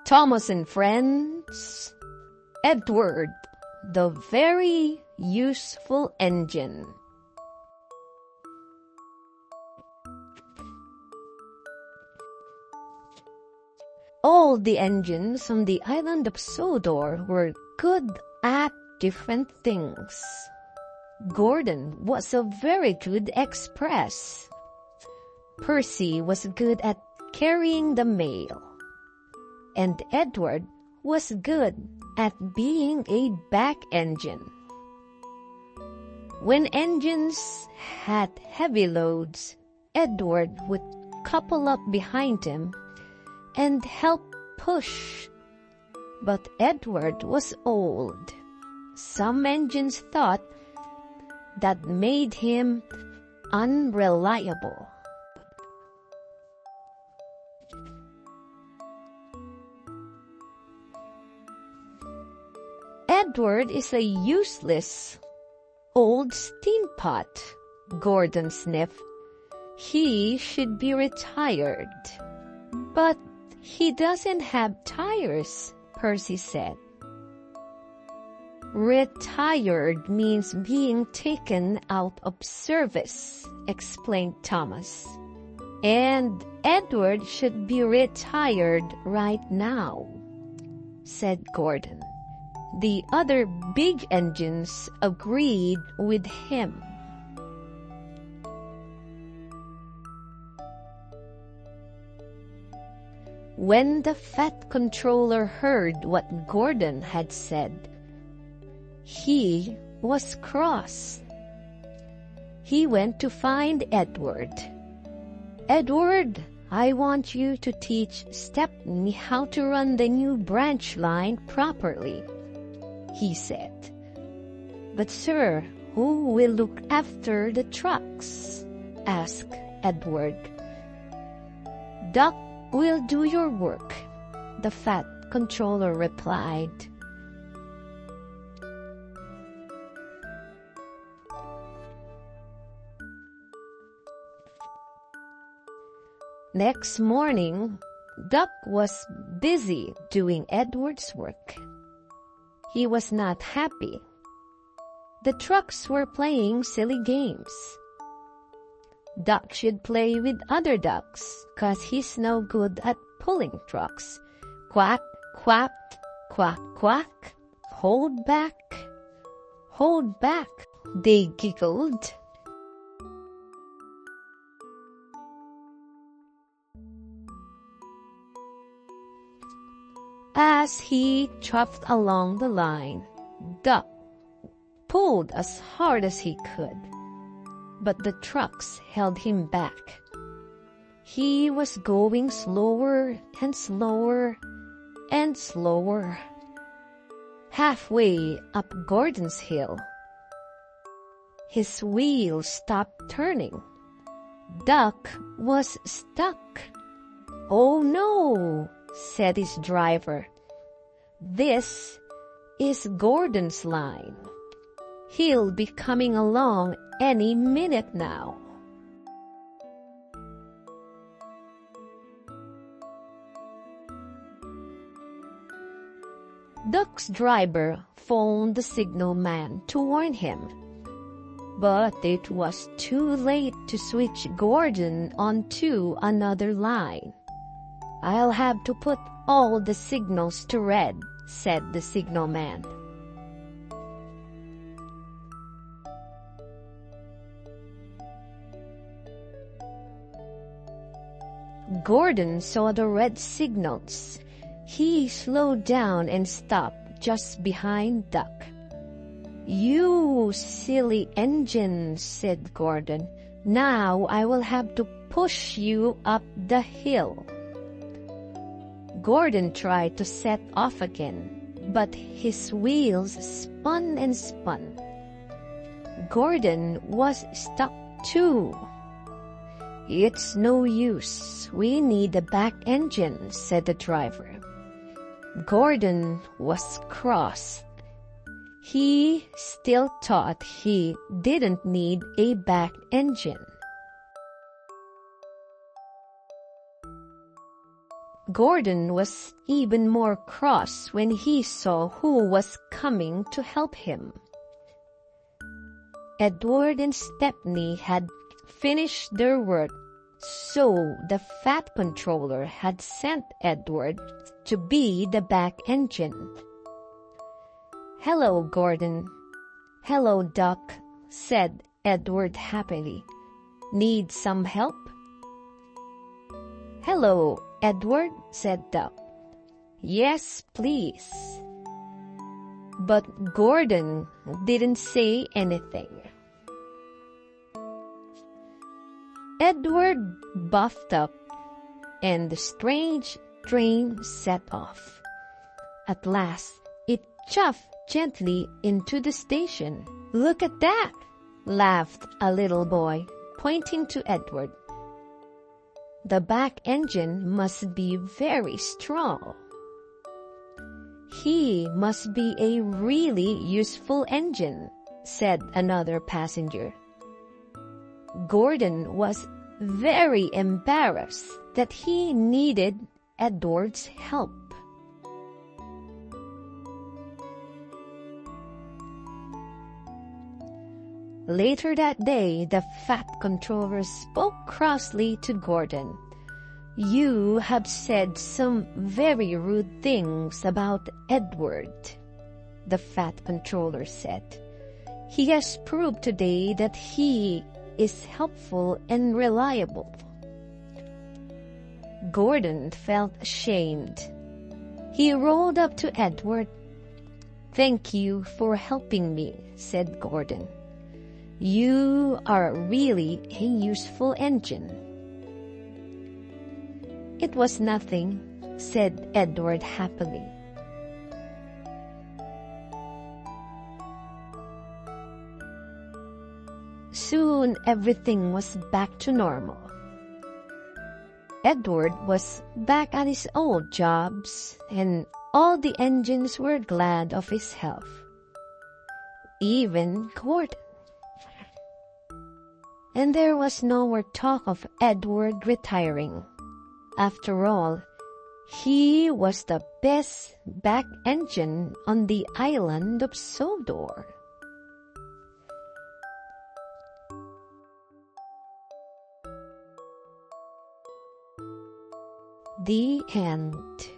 Thomas and friends, Edward, the very useful engine. All the engines on the island of Sodor were good at different things. Gordon was a very good express. Percy was good at carrying the mail. And Edward was good at being a back engine. When engines had heavy loads, Edward would couple up behind him and help push. But Edward was old. Some engines thought that made him unreliable. Edward is a useless old steam pot, Gordon sniffed. He should be retired. But he doesn't have tires, Percy said. Retired means being taken out of service, explained Thomas. And Edward should be retired right now, said Gordon. The other big engines agreed with him. When the Fat Controller heard what Gordon had said, he was cross. He went to find Edward. Edward, I want you to teach Stepney how to run the new branch line properly, he said. But sir, who will look after the trucks? Asked Edward. Duck will do your work, the Fat Controller replied. Next morning, Duck was busy doing Edward's work. He was not happy. The trucks were playing silly games. Duck should play with other ducks, 'cause he's no good at pulling trucks. Quack, quack, quack, quack. Hold back, they giggled. As he chopped along the line, Duck pulled as hard as he could, but the trucks held him back. He was going slower and slower and slower. Halfway up Gordon's Hill, his wheels stopped turning. Duck was stuck. "Oh no," said his driver. "This is Gordon's line. He'll be coming along any minute now." Duck's driver phoned the signalman to warn him, but it was too late to switch Gordon onto another line. "I'll have to put all the signals to red," said the signalman. Gordon saw the red signals. He slowed down and stopped just behind Duck. "You silly engine," said Gordon. "Now I will have to push you up the hill." Gordon tried to set off again, but his wheels spun and spun. Gordon was stuck too. "It's no use. We need a back engine," said the driver. Gordon was cross. He still thought he didn't need a back engine. Gordon was even more cross when he saw who was coming to help him. Edward and Stepney had finished their work, so the Fat Controller had sent Edward to be the back engine. "Hello, Gordon." "Hello, Duck," said Edward happily. "Need some help?" "Hello, Edward," said Duck. "Yes, please." But Gordon didn't say anything. Edward buffed up, and the strange train set off. At last, it chuffed gently into the station. "Look at that!" laughed a little boy, pointing to Edward. "The back engine must be very strong." "He must be a really useful engine," said another passenger. Gordon was very embarrassed that he needed Edward's help. Later that day, the Fat Controller spoke crossly to Gordon. "You have said some very rude things about Edward," the Fat Controller said. "He has proved today that he is helpful and reliable." Gordon felt ashamed. He rolled up to Edward. "Thank you for helping me," said Gordon. "You are really a useful engine." "It was nothing," said Edward happily. Soon everything was back to normal. Edward was back at his old jobs, and all the engines were glad of his help. Even Gordon. And there was no more talk of Edward retiring. After all, he was the best back engine on the island of Sodor. The end.